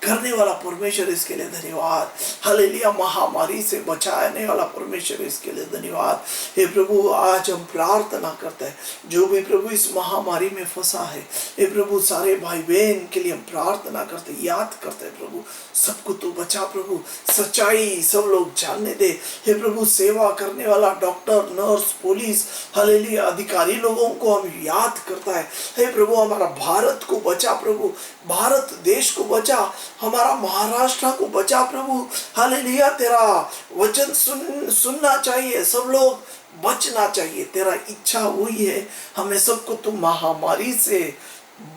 Speaker 1: करने वाला परमेश्वर, इसके लिए धन्यवाद। हालेलुया, महामारी से बचाने वाला परमेश्वर, इसके लिए धन्यवाद। हे प्रभु, आज हम प्रार्थना करते हैं जो भी प्रभु इस महामारी में फंसा है, हे प्रभु सारे भाई बहन के लिए हम प्रार्थना करते, याद करते हैं प्रभु, सबको तू बचा प्रभु, सच्चाई सब लोग जानने दे। हे प्रभु, सेवा करने वाला डॉक्टर, नर्स, पुलिस, हालेलुया अधिकारी लोगों को हम याद करता है। हे प्रभु, हमारा भारत को बचा प्रभु, भारत देश को बचा, हमारा महाराष्ट्र को बचा प्रभु। हालेलुया, तेरा वचन सुनना चाहिए, सब लोग बचना चाहिए, तेरा इच्छा वही है। हमें सबको तू महामारी से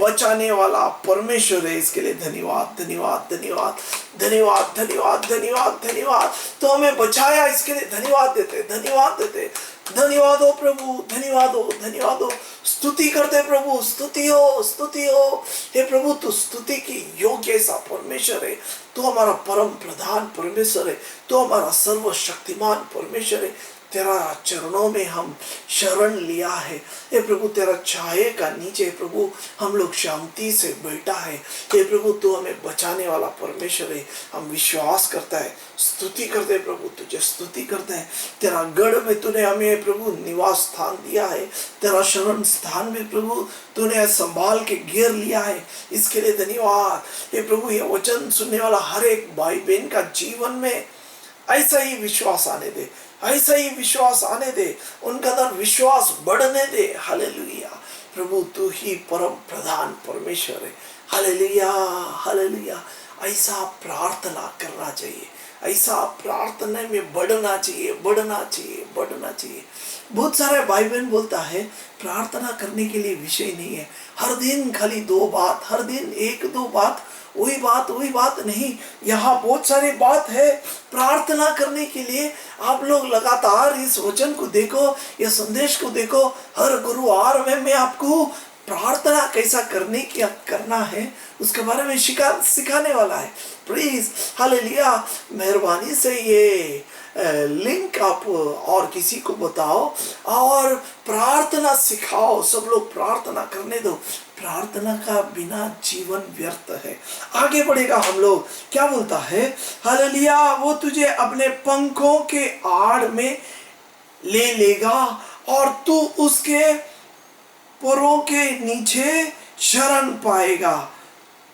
Speaker 1: बचाने वाला परमेश्वर है, इसके लिए धन्यवाद धन्यवाद धन्यवाद धन्यवाद धन्यवाद धन्यवाद धन्यवाद। तो हमें बचाया, इसके लिए धन्यवाद देते, धन्यवाद देते, धन्यवाद हो प्रभु, धन्यवाद हो, धन्यवाद हो। स्तुति करते प्रभु, स्तुति हो, स्तुति हो। हे प्रभु, तू स्तुति की योग्य ऐसा परमेश्वर है, तू हमारा परम प्रधान परमेश्वर है, तू हमारा सर्वशक्तिमान परमेश्वर है। तेरा चरणों में हम शरण लिया है। हे प्रभु, तेरा छाये का नीचे प्रभु हम लोग शांति से बैठा है। हे प्रभु, तू हमें बचाने वाला परमेश्वर है, हम विश्वास करता है, स्तुति करते प्रभु, तुझे स्तुति करते हैं। तेरा गढ़ में तूने हमें प्रभु निवास स्थान दिया है, तेरा शरण स्थान में प्रभु तूने संभाल के घेर लिया है, इसके लिए धन्यवाद। हे प्रभु, ये वचन सुनने वाला हर एक भाई बहन का जीवन में ऐसा ही विश्वास आने दे, ऐसा ही विश्वास आने दे, उनका अंदर विश्वास बढ़ने दे। हालेलुया प्रभु, तू ही परम प्रधान परमेश्वर है। हालेलुया हालेलुया, ऐसा प्रार्थना करना चाहिए, ऐसा प्रार्थना में बढ़ना चाहिए, बढ़ना चाहिए, बढ़ना चाहिए। बहुत सारे भाई बहन बोलता है प्रार्थना करने के लिए विषय नहीं है, हर दिन खाली दो बात, हर दिन एक दो बात, वही बात नहीं। यहाँ बहुत सारी बात है प्रार्थना करने के लिए। आप लोग लगातार इस वचन को देखो, ये संदेश को देखो, हर गुरुवार में मैं आपको प्रार्थना कैसा करना है उसके बारे में सिखाने वाला है। प्लीज हालेलुया, मेहरबानी से ये लिंक आप और किसी को बताओ और प्रार्थना सिखाओ, सब लोग प्रार्थना करने दो। प्रार्थना का बिना जीवन व्यर्थ है। आगे बढ़ेगा हम लोग, क्या बोलता है? हालेलुया, वो तुझे अपने पंखों के आड़ में ले लेगा और तू उसके पैरों के नीचे शरण पाएगा,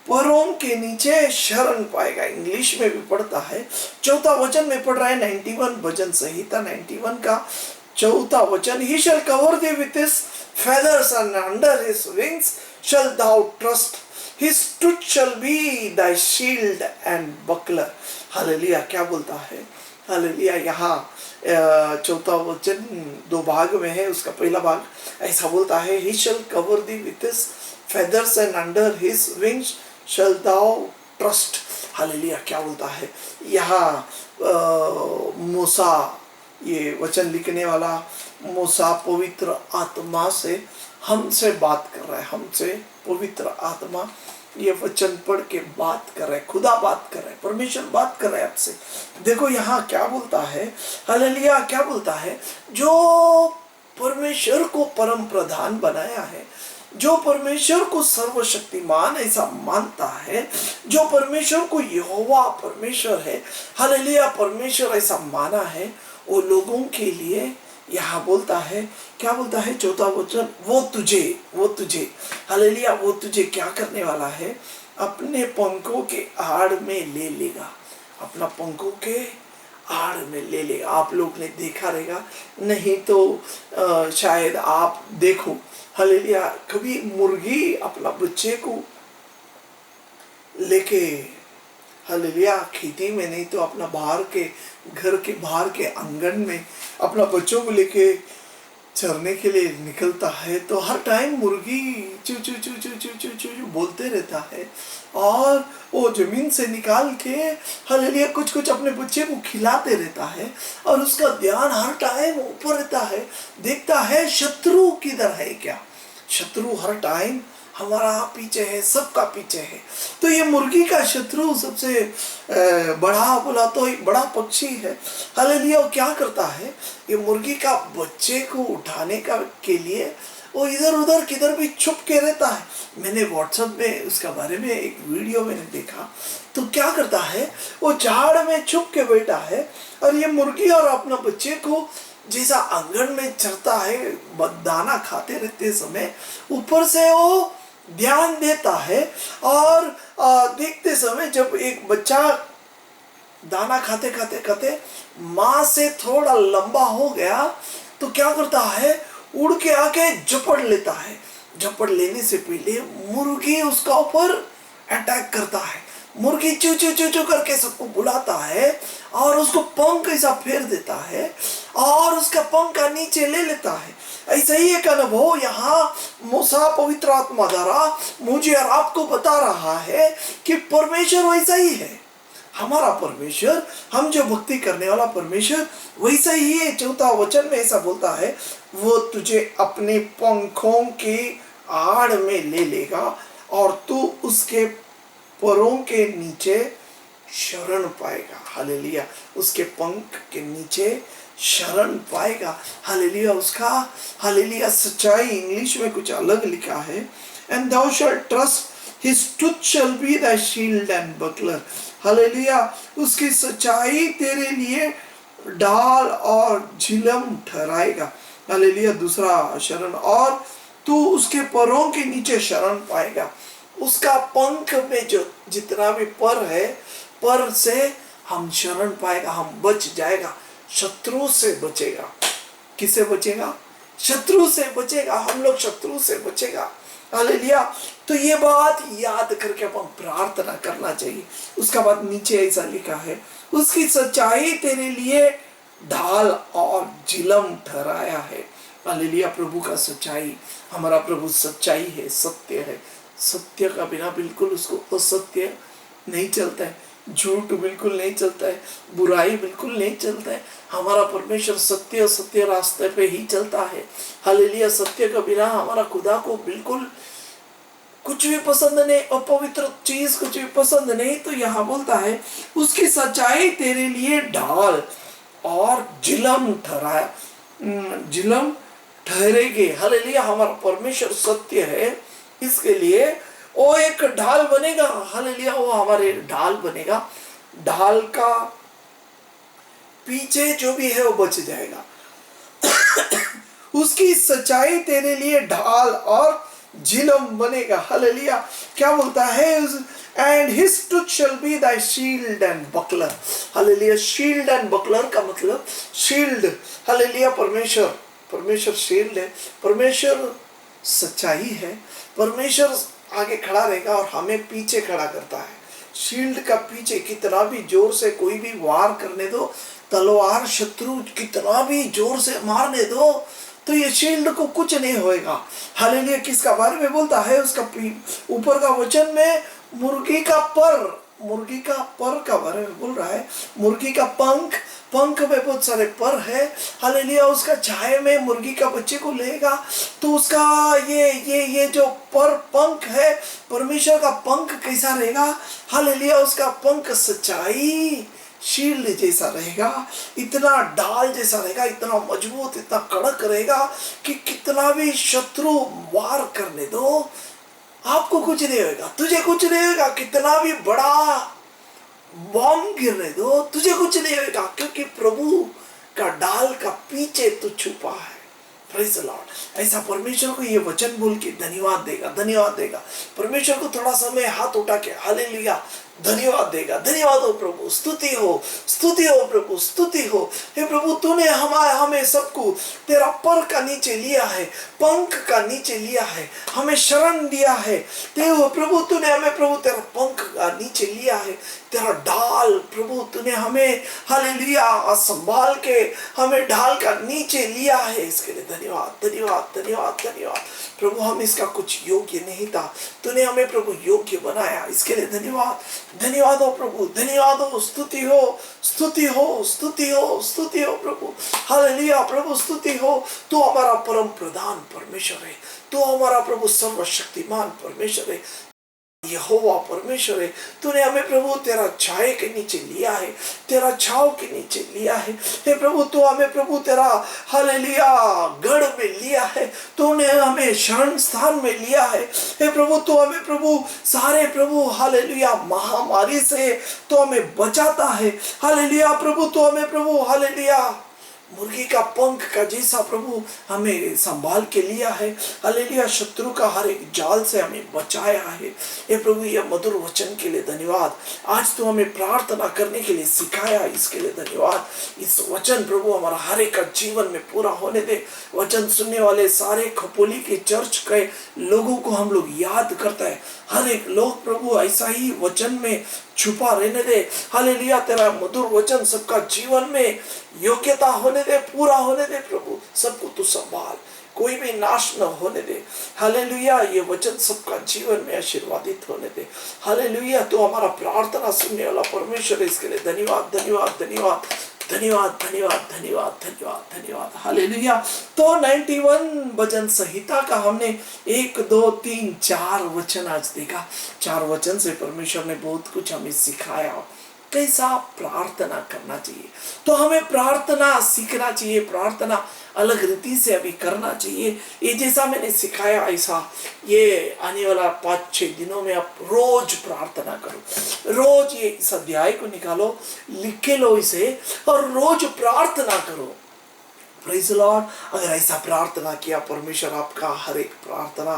Speaker 1: पैरों के नीचे शरण पाएगा। इंग्लिश में भी पढ़ता है, चौथा वचन में पढ़ रहा है 91 भजन संहिता 91 का चौथा वचन। He shall cover thee with his feathers and under his wings shall thou trust. His truth shall be thy shield and buckler. Hallelujah, क्या बोलता है? हालेलुया, यहाँ चौथा वचन दो भाग में है। उसका पहला भाग ऐसा बोलता है, He shall cover thee with his feathers and under his wings shall thou trust. Hallelujah, क्या बोलता है? यहाँ मूसा, ये वचन लिखने वाला मूसा पवित्र आत्मा से हमसे बात कर रहा है, हमसे पवित्र आत्मा ये वचन पढ़ के बात कर रहा है, खुदा बात कर रहा है, परमेश्वर बात कर रहा है आपसे। देखो यहाँ क्या बोलता है, हालेलुया, क्या बोलता है? जो परमेश्वर को परम प्रधान बनाया है, जो परमेश्वर को सर्वशक्तिमान ऐसा मानता है, जो परमेश्वर को यहोवा परमेश्वर है, हालेलुया, परमेश्वर ऐसा माना है, वो लोगों के लिए यहाँ बोलता है, क्या बोलता है? चौथा वचन, वो तुझे हालेलुया, वो तुझे क्या करने वाला है? अपने पंखों के आड़ में ले लेगा, अपना पंखों के आड़ में ले लेगा। आप लोग ने देखा रहेगा, नहीं तो शायद आप देखो, हालेलुया, कभी मुर्गी अपना बच्चे को लेके, हालेलुया, खेती में नहीं तो अपना बाहर के घर के बाहर के आंगन में अपना बच्चों को लेके चरने के लिए निकलता है, तो हर टाइम मुर्गी चू चू चू चू चू चू चू बोलते रहता है और वो जमीन से निकाल के हालेलुया कुछ कुछ अपने बच्चे को खिलाते रहता है और उसका ध्यान हर टाइम ऊपर रहता है, देखता है शत्रु किधर है क्या, शत्रु हर टाइम हमारा पीछे है, सबका पीछे है। तो ये मुर्गी का शत्रु सबसे बड़ा बोला तो एक बड़ा पक्षी है। हालेलुया। वो क्या करता है, ये मुर्गी का बच्चे को उठाने का के लिए वो इधर उधर किधर भी छुप के रहता है। मैंने व्हाट्सएप में उसका बारे में एक वीडियो मैंने देखा, तो क्या करता है, वो झाड़ में छुप के बैठा है और ये मुर्गी और अपना बच्चे को जैसा आंगन में चरता है, दाना खाते रहते समय ऊपर से वो ध्यान देता है। और देखते समय जब एक बच्चा दाना खाते खाते खाते माँ से थोड़ा लंबा हो गया, तो क्या करता है, उड़ के आके झपट लेता है। झपट लेने से पहले मुर्गी उसका ऊपर अटैक करता है। मुर्गी चू चू चू चू करके सबको बुलाता है और उसको पंख ऐसा फेर देता है और उसका पंख का नीचे ले लेता है। ऐसा ही एक अनुभव यहाँ मूसा पवित्र आत्मा द्वारा मुझे और आपको बता रहा है कि परमेश्वर वैसा ही है। हमारा परमेश्वर, हम जो भक्ति करने वाला परमेश्वर वैसा ही है। 4 वचन में ऐसा बोलता है, वो तुझे अपने पंखों की आड़ में ले लेगा और तू उसके परों के नीचे शरण पाएगा। हालेलुया। उसके पंख के नीचे शरण पाएगा। हालेलुया। उसका हालेलुया सच्चाई इंग्लिश में कुछ अलग लिखा है, and thou shalt trust his truth shall be thy shield and buckler। Hallelujah. उसकी सच्चाई तेरे लिए ढाल और झिलम ठहराएगा। हालेलुया। दूसरा शरण, और तू उसके परों के नीचे शरण पाएगा। उसका पंख में जो जितना भी पर है, पर से हम शरण पाएगा, हम बच जाएगा, शत्रु से बचेगा। किससे बचेगा? शत्रु से बचेगा। हम लोग शत्रु से बचेगा। हालेलुया। तो ये बात याद करके हम प्रार्थना करना चाहिए। उसका बाद नीचे ऐसा लिखा है, उसकी सच्चाई तेरे लिए ढाल और झिलम ठहराया है। हालेलुया। प्रभु का सच्चाई, हमारा प्रभु सच्चाई है, सत्य है। सत्य का बिना बिल्कुल उसको असत्य नहीं चलता है, झूठ बिल्कुल नहीं चलता है, बुराई बिल्कुल नहीं चलता है। हमारा परमेश्वर सत्य सत्य रास्ते पे ही चलता है। हालेलुया। सत्य का बिना हमारा खुदा को बिल्कुल कुछ भी पसंद नहीं, अपवित्र चीज कुछ भी पसंद नहीं। तो यहाँ बोलता है, उसकी सच्चाई तेरे लिए ढाल और झिलम ठहराया, झिलम ठहरेगी। हालेलुया। हमारा परमेश्वर सत्य है, इसके लिए वो एक ढाल बनेगा। हालेलुया। वो हमारे ढाल बनेगा। ढाल का पीछे जो भी है वो बच जाएगा। उसकी सच्चाई तेरे लिए ढाल और झिलम बनेगा। हालेलुया। क्या बोलता है, and his truth shall be thy shield and buckler। Hallelujah. Shield and buckler का मतलब शील्ड। हालेलुया। परमेश्वर शील्ड है, परमेश्वर सच्चाई है, परमेश्वर आगे खड़ा रहेगा और हमें पीछे खड़ा करता है। शील्ड का पीछे कितना भी जोर से कोई भी वार करने दो, तलवार शत्रु कितना भी जोर से मारने दो, तो ये शील्ड को कुछ नहीं होएगा। हालेलुया। किसका बारे में बोलता है, उसका ऊपर का वचन में मुर्गी का पर का बारे में बोल रहा है। मुर्गी का पंख में बहुत सारे पर है। हालेलुया। उसका छाये में मुर्गी का बच्चे को लेगा, तो उसका ये जो पंख है, परमेश्वर का पंख कैसा रहेगा? हालेलुया। उसका पंख सच्चाई शील्ड जैसा रहेगा, इतना ढाल जैसा रहेगा, इतना मजबूत, इतना कड़क रहेगा कि कितना भी शत्रु वार करने दो, आपको कुछ नहीं होगा, तुझे कुछ नहीं होगा। कितना भी बड़ा बॉम्ब गिरने दो, तुझे कुछ नहीं होगा, क्योंकि प्रभु का ढाल का पीछे तू छुपा है। Praise the Lord. ऐसा परमेश्वर को ये वचन बोल के धन्यवाद देगा। परमेश्वर को थोड़ा समय हाथ उठा के हालेलुया धन्यवाद देगा। धन्यवाद हो प्रभु, स्तुति हो प्रभु, स्तुति हो। हे प्रभु, तूने हमें सबको तेरा पर का नीचे लिया है, पंख का नीचे लिया है, हमें शरण दिया है। प्रभु तूने हमें प्रभु तेरा पंख का नीचे लिया है, तेरा ढाल प्रभु तूने हमें हालेलुया संभाल के हमें ढाल का नीचे लिया है। इसके लिए धन्यवाद प्रभु। हम इसका कुछ योग्य नहीं था, तूने हमें प्रभु योग्य बनाया, इसके लिए धन्यवाद धन्यवाद हो प्रभु, धन्यवाद हो, स्तुति हो, स्तुति हो, स्तुति हो, स्तुति हो प्रभु। हालेलुया प्रभु, स्तुति हो। तू हमारा परम प्रधान परमेश्वर है, तू हमारा प्रभु सर्वशक्तिमान परमेश्वर है, यहोवा परमेश्वर है। तूने हमें प्रभु तेरा छाए के नीचे लिया है, तेरा छाव के नीचे लिया है। हे प्रभु, तू हमें प्रभु तेरा हालेलुया गढ़ में लिया है, तूने हमें शरण स्थान में लिया है। हे प्रभु, तू हमें प्रभु सारे प्रभु हालेलुया महामारी से तो हमें बचाता है। हालेलुया प्रभु, तू हमें प्रभु हालेलुया मुर्गी का पंख का जैसा प्रभु हमें संभाल के लिया है। हालेलुया, शत्रु का हर एक जाल से हमें बचाया है। ये प्रभु ये मधुर वचन के लिए धन्यवाद। आज तो हमें प्रार्थना करने के लिए सिखाया, इसके लिए धन्यवाद। इस वचन प्रभु हमारा हर एक का जीवन में पूरा होने दे। वचन सुनने वाले सारे खपोली के चर्च के लोगों को हम लोग याद करता है, हर एक लोग प्रभु ऐसा ही वचन में छुपा रहने दे। हालेलुया, तेरा मधुर वचन सबका जीवन में योग्यता होने दे, पूरा होने दे प्रभु। सबको तू संभाल, कोई भी नाश न होने दे। हालेलुया, ये वचन सबका जीवन में आशीर्वादित होने दे। हालेलुया, तो हमारा प्रार्थना सुनने वाला परमेश्वर है, इसके लिए धन्यवाद, धन्यवाद, धन्यवाद, धन्यवाद, धन्यवाद, धन्यवाद, धन्यवाद, धन्यवाद। हालेलुया। तो 91 भजन संहिता का हमने 1, 2, 3, 4 वचन आज देखा। 4 वचन से परमेश्वर ने बहुत कुछ हमें सिखाया, कैसा प्रार्थना करना चाहिए। तो हमें प्रार्थना सीखना चाहिए, प्रार्थना अलग रीति से अभी करना चाहिए। ये जैसा मैंने सिखाया ऐसा ये आने वाला 5-6 दिनों में आप रोज प्रार्थना करो। रोज ये इस अध्याय को निकालो, लिख के लो इसे और रोज प्रार्थना करो। Praise the Lord. अगर ऐसा प्रार्थना किया, परमेश्वर आपका हर एक प्रार्थना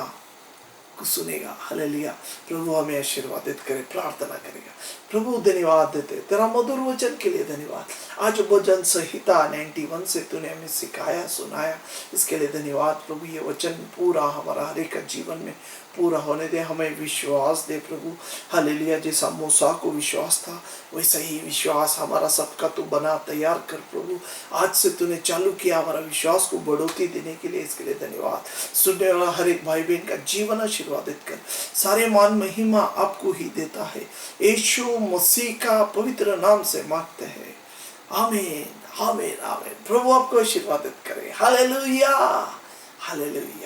Speaker 1: को सुनेगा। हालेलुया, प्रभु हमें आशीर्वादित करे, प्रार्थना करेगा। प्रभु धन्यवाद देते तेरा मधुर वचन के लिए धन्यवाद। आज भजन संहिता 91 से तूने हमें सिखाया, सुनाया, इसके लिए धन्यवाद प्रभु। ये वचन पूरा हमारा हर एक का जीवन में पूरा होने दे, हमें विश्वास दे प्रभु। हालेलुया, जैसा मूसा को विश्वास था वैसा ही विश्वास हमारा सबका तू बना तैयार कर प्रभु। आज से तूने चालू किया हमारा विश्वास को बढ़ोतरी देने के लिए, इसके लिए धन्यवाद। सुनने वाला हर एक भाई बहन का जीवन आशीर्वादित कर। सारे मान महिमा आपको ही देता है, यीशु मसीह का पवित्र नाम से मांगते हैं, आमीन, आमीन, आमीन। प्रभु आपको आशीर्वादित करे। Hallelujah, hallelujah.